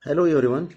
Hello everyone.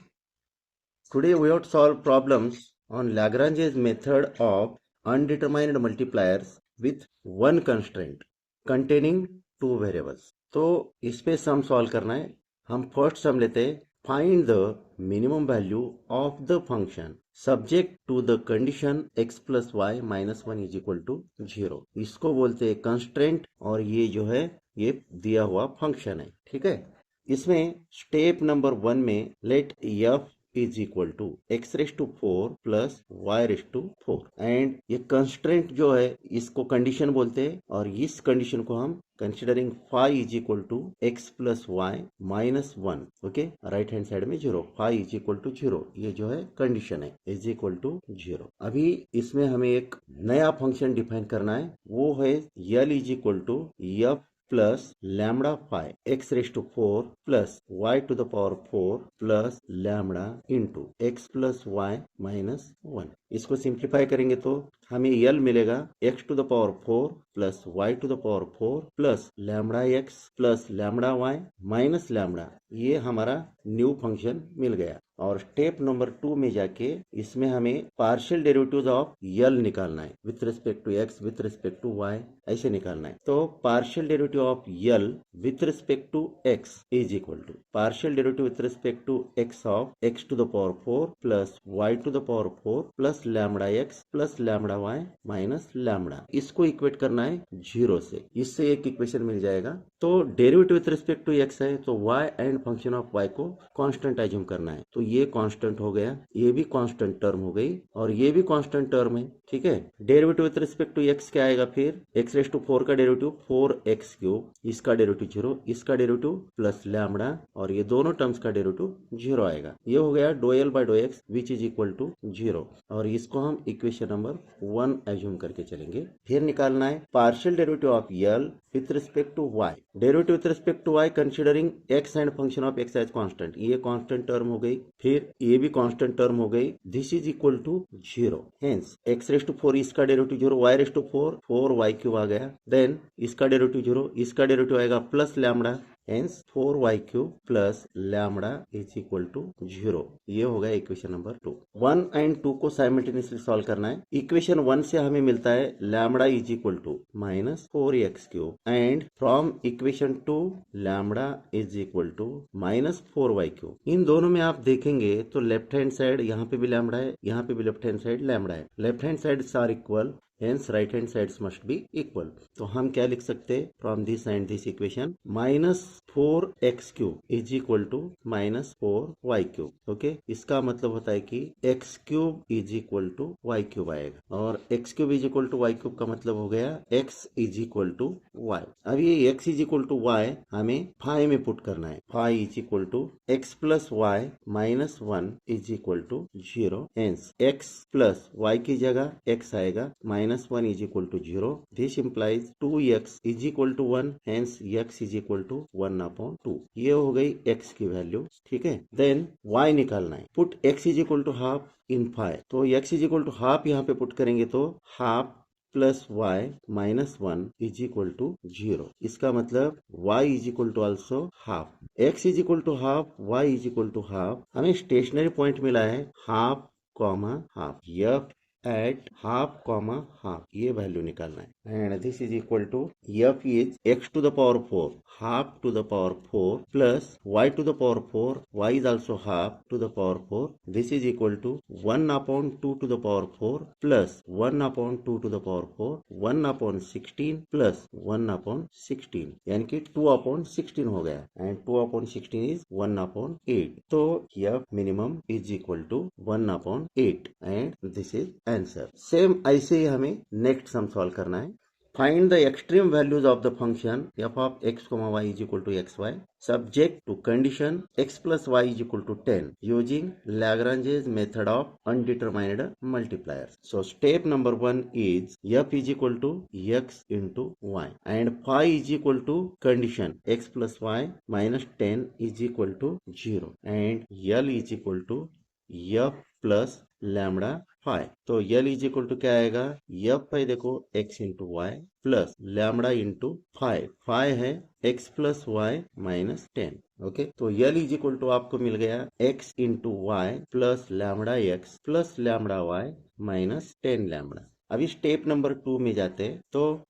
Today we have to solve problems on Lagrange's method of undetermined multipliers with one constraint containing two variables. तो इसमें सम solve करना है. हम first sum लेते हैं. Find the minimum value of the function subject to the condition x plus y minus one is equal to 0. इसको बोलते हैं कंस्ट्रेंट और ये जो है ये दिया हुआ फंक्शन है. ठीक है. इसमें स्टेप नंबर 1 में let f is equal to x raise to 4 plus y raise to 4 and ये कंस्ट्रेंट जो है इसको कंडीशन बोलते हैं और इस कंडीशन को हम considering phi is equal to x plus y minus one. Okay, right hand side में 0, फाई इज इक्वल टू 0, ये जो है कंडीशन है इज इक्वल टू 0. अभी इसमें हमें एक नया फंक्शन डिफाइन करना है, वो है L is equal to f plus lambda phi x raise to 4 plus y to the power 4 plus lambda into x plus y minus 1. इसको सिंप्लीफाई करेंगे तो हमें यल मिलेगा x to the power 4 plus y to the power 4 plus lambda x plus lambda y minus lambda. ये हमारा new function मिल गया. और step number 2 में जाके इसमें हमें पार्शियल डेरिवेटिव्स ऑफ यल निकालना है with respect to x with respect to y, ऐसे निकालना है. तो partial derivative of L with respect to x is equal to partial derivative with respect to x of x to the power 4 plus y to the power 4 plus lambda x plus lambda y minus lambda. इसको equate करना है 0 से. इससे एक equation मिल जाएगा. तो derivative with respect to x है तो y and function of y को कांस्टेंट एज्यूम करना है. तो ये कांस्टेंट हो गया, ये भी कांस्टेंट टर्म हो गई और ये भी कांस्टेंट टर्म है. ठीक है. Derivative with respect to x क्या आएगा फिर एक्स रेस टू 4 का डेरिवेटिव 4x क्यूब, इसका डेरिवेटिव 0, इसका डेरिवेटिव प्लस लैम्बडा और ये दोनों टर्म्स का डेरिवेटिव 0 आएगा. ये हो गया do L by do x which is equal to 0 और इसको हम इक्वेशन नंबर 1 एज्यूम करके चलेंगे. फिर निकालना है partial derivative of L with respect to y. Derivative with respect to y considering x and function of x as constant. ये constant term हो गई, फिर ये भी कांस्टेंट टर्म हो गई. This is equal to 0. Hence x raise to 4 इसका derivative 0, y raise to 4 4 y cube आ गया. देन इसका डेरिवेटिव 0, इसका डेरिवेटिव आएगा plus lambda, hence 4y cube plus lambda is equal to 0. ये हो गया इक्वेशन नंबर 2. 1 एंड 2 को साइमल्टेनियसली सॉल्व करना है. इक्वेशन 1 से हमें मिलता है lambda is equal to minus 4x cube and from equation 2 lambda is equal to minus 4y cube. इन दोनों में आप देखेंगे तो लेफ्ट हैंड साइड यहाँ पे भी लैम्बडा है, यहाँ पे भी लेफ्ट हैंड साइड लैम्बडा है. Left hand side are equal, hence right hand sides must be equal. तो हम क्या लिख सकते हैं from this and this equation minus 4x cube is equal to minus 4y cube. Okay, इसका मतलब होता है कि x cube is equal to y cube आएगा और x cube is equal to y cube का मतलब हो गया x is equal to y. अब ये x is equal to y हमें फाई में पुट करना है. Phi is equal to x plus y minus 1 is equal to 0. Hence x plus y की जगह x आएगा minus 1 is equal to 0. This implies 2x is equal to 1. Hence x is equal to 1 upon 2. ये हो गई x की value. ठीक है. Then y निकालना है. Put x is equal to half in phi. तो x is equal to half यहाँ पे पुट करेंगे तो half plus y minus 1 is equal to 0. इसका मतलब y is equal to also half. x is equal to half, y is equal to half. हमें stationary point मिला है half comma half. यह एट हाफ कॉमा हाफ, ये value निकालना है. And this is equal to f is x to the power 4 half to the power 4 plus y to the power 4, Y is also half to the power 4. This is equal to 1 upon 2 to the power 4 plus 1 upon 2 to the power 4, 1 upon 16 plus 1 upon 16, यानी कि 2 upon 16 हो गया. And 2 upon 16 is 1 upon 8. तो f minimum is equal to 1 upon 8 and this is answer. Same ऐसे ही हमें next sum solve करना है. Find the extreme values of the function f of x comma y is equal to x y subject to condition x plus y is equal to 10 using Lagrange's method of undetermined multipliers. So step number 1 is f is equal to x into y and phi is equal to condition x plus y minus 10 is equal to 0 and l is equal to f plus lambda phi. तो L is equal to क्या आएगा, F है देखो x into y plus lambda into phi, phi है x plus y minus 10। Okay, तो L is equal to आपको मिल गया x into y plus lambda x plus lambda y minus 10 lambda. अभी स्टेप नंबर 2 में जाते हैं। तो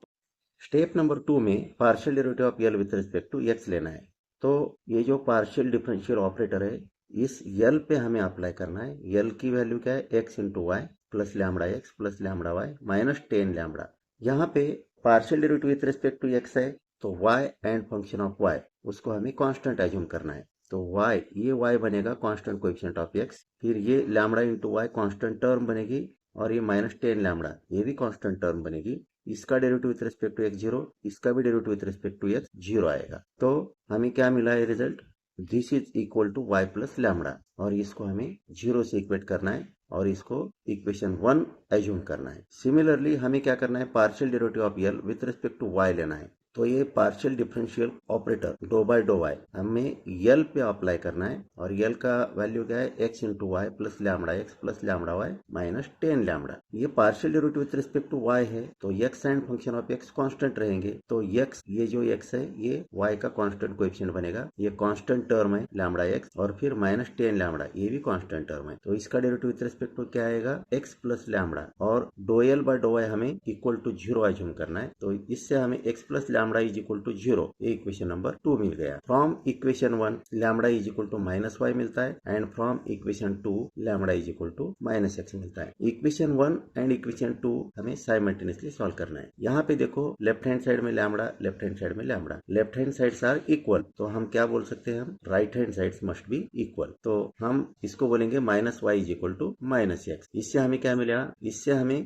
स्टेप नंबर 2 में partial derivative of L with respect to x लेना है। तो ये जो पार्शियल डिफरेंशियल ऑपरेटर है, इस यल पे हमें अप्लाई करना है। यल की वैल्यू क्या है, x into y plus lambda x plus lambda y minus 10 lambda. यहाँ पे partial derivative with respect to x है, तो y and function of y उसको हमें कांस्टेंट एज्यूम करना है। तो वाई, ये वाई बनेगा कांस्टेंट कोएफिशिएंट ऑफ एक्स, फिर ये lambda into y constant term बनेगी, और ये माइनस 10 लैम्बडा ये भी कांस्टेंट टर्म बनेगी। इसका derivative with respect to x 0, इसका भी derivative with respect to x 0 आएगा। तो हमें क्या मिला है result, this is equal to y plus lambda, और इसको हमें 0 से इक्वेट करना है और इसको इक्वेशन 1 एज्यूम करना है। सिमिलरली हमें क्या करना है, partial derivative of L with respect to y लेना है। तो ये partial differential operator do by do y हमें यल पे अप्लाई करना है, और यल का वैल्यू क्या है, x into y plus lambda x plus lambda y minus 10 lambda. ये partial derivative with respect to y है, तो x and function of x constant रहेंगे। तो एक्स, ये जो एक्स है ये वाई का कांस्टेंट कोएफिशिएंट बनेगा, ये कांस्टेंट टर्म है लैम्बडा एक्स, और फिर माइनस 10 लैम्बडा ये भी कांस्टेंट टर्म है। तो इसका डेरिवेटिव विथ रिस्पेक्ट टू क्या आएगा, एक्स प्लस लैम्बडा, और do L by do y हमें इक्वल टू 0 एज्यूम करना है। तो इससे हमें x plus lambda is equal to 0, ये इक्वेशन नंबर 2 मिल गया। From equation 1 lambda is equal to minus y मिलता है, and from equation 2 lambda is equal to minus x मिलता है। इक्वेशन 1 एंड इक्वेशन 2 हमें साइमल्टेनियसली सॉल्व करना है। यहाँ पे देखो लेफ्ट हैंड साइड में लैम्बडा, लेफ्ट हैंड साइड में lambda, left hand sides are equal, तो हम क्या बोल सकते हैं, हम right hand sides must be equal. तो हम इसको बोलेंगे minus y is equal to minus x. इससे हमें क्या मिला, इससे हमें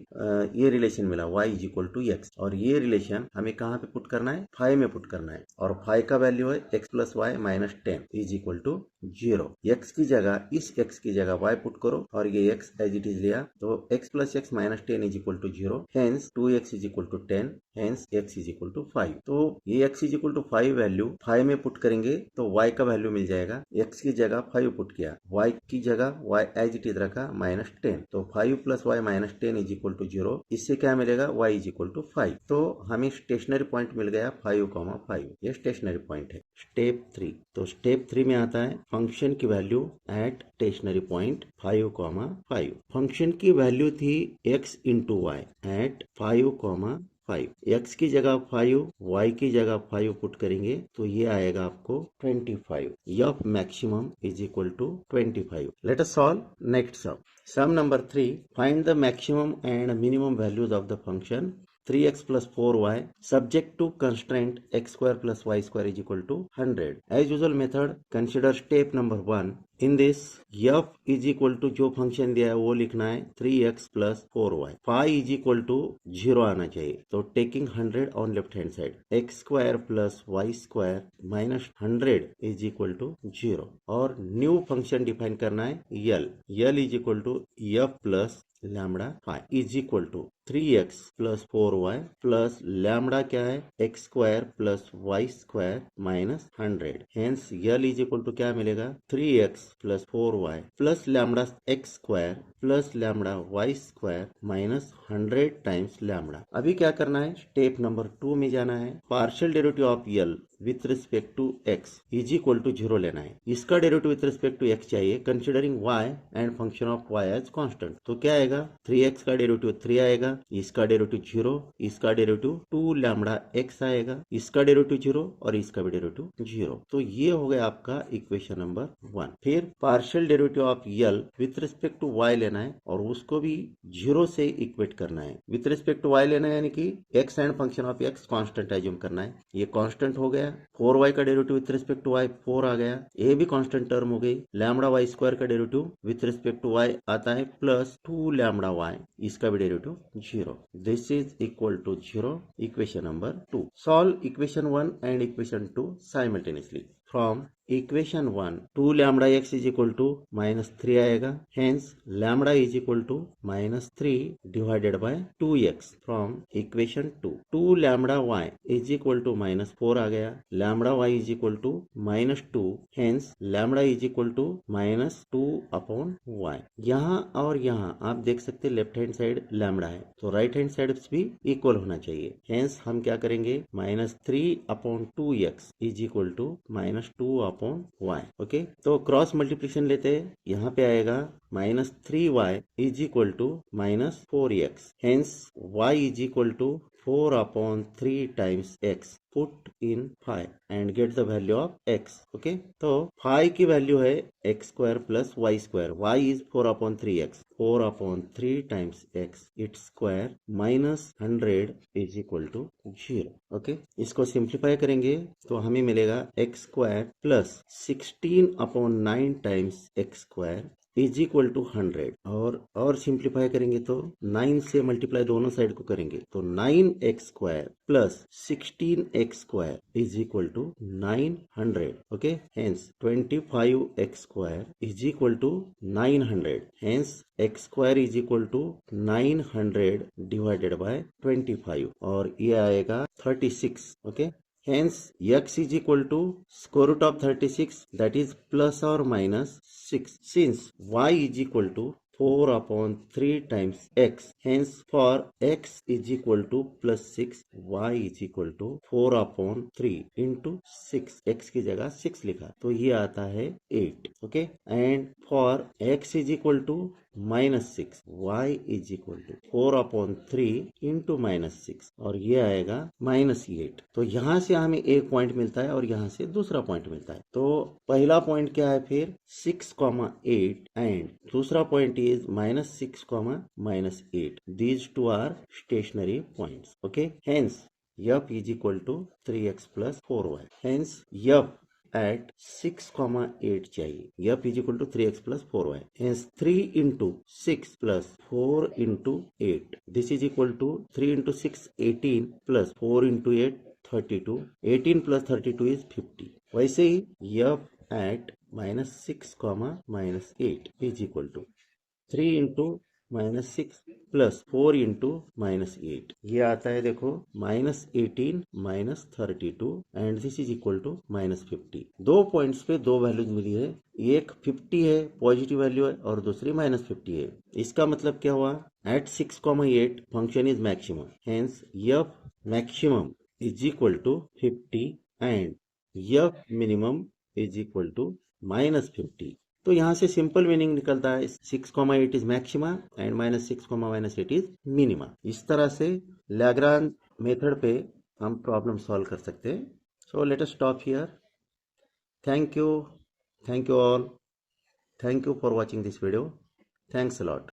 ये रिलेशन मिला y is equal to x, और ये रिलेशन हमें कहाँ पे पुट करना है, फाई में पुट करना है, और फाई का वैल्यू है x plus y minus 10 is equal to 0। X की जगह, इस एक्स की जगह y पुट करो, और ये x एज इट इज लिया, तो x plus x minus 10 is equal to 0, hence 2x is equal to 10, hence x is equal to 5। तो ये x is equal to 5 value 5 में पुट करेंगे तो y का वैल्यू मिल जाएगा, x की जगह 5 पुट किया, y की जगह y एज इट इज रखा माइनस 10, तो 5 plus y minus 10 is equal to 0। इससे क्या मिलेगा, y इज इक्वल टू 5। तो हमें स्टेशनरी पॉइंट मिल गया 5,5, ये स्टेशनरी पॉइंट है। स्टेप 3, तो स्टेप 3 में आता है फंक्शन की value at stationary point 5,5। Function की वैल्यू थी x into y at 5,5, x की जगह 5, y की जगह 5 पुट करेंगे तो ये आएगा आपको 25। F maximum is equal to 25। Let us solve next sum. Sum number 3, find the maximum and minimum values of the function 3x plus 4y subject to constraint x square plus y square is equal to 100. As usual method, consider step number 1. In this, f is equal to जो function दिया है वो लिखना है 3x plus 4y. phi is equal to 0 आना चाहिए, तो taking 100 on left hand side. x square plus y square minus 100 is equal to 0. और न्यू फंक्शन डिफाइन करना है L. L is equal to f plus lambda phi is equal to 3x plus 4y plus lambda क्या है, x square plus y square minus 100। Hence L is equal to क्या मिलेगा, 3x plus 4y plus lambda x square plus lambda y square minus 100 times lambda. अभी क्या करना है, step number 2 में जाना है। Partial derivative of L with respect to x is equal to 0 लेना है। इसका derivative with respect to x चाहिए, considering y and function of y as constant. तो क्या आएगा, 3x का डेरिवेटिव 3 आएगा, इसका डेरिवेटिव 0, इसका डेरिवेटिव 2 लैम्बडा x आएगा, इसका डेरिवेटिव 0 और इसका भी डेरिवेटिव 0। तो ये हो गया आपका इक्वेशन नंबर 1। फिर partial derivative of L with respect to y लेना है और उसको भी 0 से इक्वेट करना है। विथ रिस्पेक्ट टू y लेना है यानी कि x and function of x constant assume करना है। ये कांस्टेंट हो गया। 4y का derivative with respect to y 4 आ गया, ये भी कांस्टेंट टर्म हो गई। लैम्बडा y स्क्वायर का derivative with respect to y आता है प्लस 2 लैम्बडा y, इसका भी derivative 0। This is equal to 0, equation number 2। Solve equation 1 and equation 2 simultaneously. From equation 1 2 lambda x is equal to -3 आएगा, hence lambda is equal to -3 divided by 2x from equation 2 2 lambda y is equal to -4 आ गया, lambda y is equal to -2, hence lambda is equal to -2 upon y. यहाँ और यहाँ आप देख सकते left hand side lambda है, तो राइट हैंड साइड भी इक्वल होना चाहिए, हेंस हम क्या करेंगे -3 upon 2x is equal to -2 upon y. Okay, तो क्रॉस मल्टीप्लिकेशन लेते हैं, यहाँ पे आएगा -3y is equal to -4x, hence y is equal to 4 upon 3 times x. Put in phi and get the value of x. Okay, तो phi की value है x square plus y square. Y is 4 upon 3x. 4 upon 3 times x. Its square minus 100 is equal to 0. Okay, इसको simplify करेंगे तो हमें मिलेगा x square plus 16 upon 9 times x square is equal to 100, और simplify करेंगे तो 9 से multiply दोनों साइड को करेंगे तो 9x square plus 16x square is equal to 900। Okay, hence 25x square is equal to 900, hence x square is equal to 900 divided by 25, और ये आएगा 36। Okay, hence x is equal to square root of 36, that is plus or minus 6, since y is equal to 4 upon 3 times x, hence for x is equal to plus 6, y is equal to 4 upon 3 into 6, x की जगह 6 लिखा तो ये आता है 8। Okay, and for x is equal to -6, y is equal to 4 upon 3 into -6, और ये आएगा -8। तो यहाँ से हमें एक पॉइंट मिलता है और यहाँ से दूसरा पॉइंट मिलता है। तो पहला पॉइंट क्या है फिर 6,8 एंड दूसरा point is -6, -8। These two are stationary points. Okay, hence f is equal to 3x plus 4y, hence f at 6,8 चाहिए, f is equal to 3x plus 4y, hence 3 into 6 plus 4 into 8, this is equal to 3 into 6 18 plus 4 into 8 32, 18 plus 32 is 50। वैसे ही f at -6, -8 is equal to 3 into -6 plus 4 into -8, ये आता है देखो -18 -32 and this is equal to -50। दो points पे दो values मिली है, एक 50 है पॉजिटिव वैल्यू है और दूसरी -50 है। इसका मतलब क्या हुआ, at 6,8 function is maximum, hence f maximum is equal to 50 and f minimum is equal to -50। तो यहाँ से सिंपल मीनिंग निकलता है 6,8 is maxima and -6, -8 is minima. इस तरह से लैग्रांज मेथड पे हम प्रॉब्लम सॉल्व कर सकते हैं। So let us stop here. Thank you all, thank you for watching this video, thanks a lot.